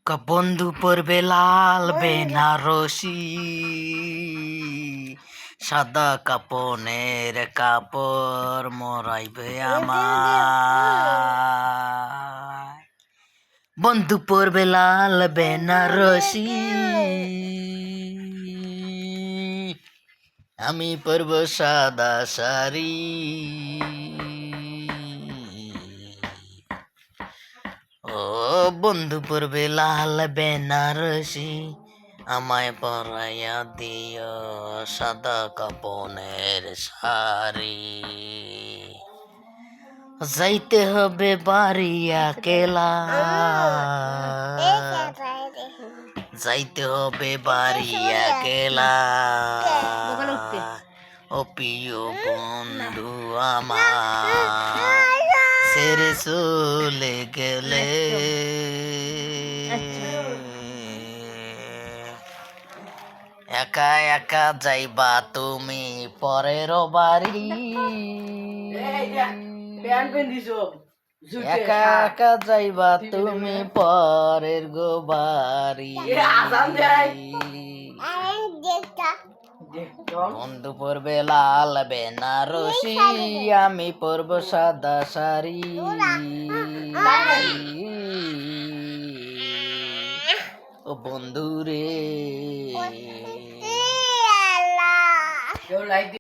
বন্ধু পরবে লাল বেনারসি, সাদা কাপনের কাপড় মরাইবে আমার। বন্ধু পরবে লাল বেনারসি, আমি পরব সাদা শাড়ি। ও বন্ধু পরবে লাল বেনারসি, আমায় পরাইয়া দিও সাদা কাপনের শাড়ি। যাইতে হবে বাড়িয়া কেলা, যাইতে হবে বাড়িয়া কেলা। ও প্রিয় বন্ধু আমার ছেড়ে চলে গেলে, একা একা যাইবা তুমি পরের বাড়ি। একা একা যাইবা তুমি পরের গো বাড়ি। বন্ধু পরবে লাল বেনারসি, আমি পরব সাদা শাড়ি। ও বন্ধু রে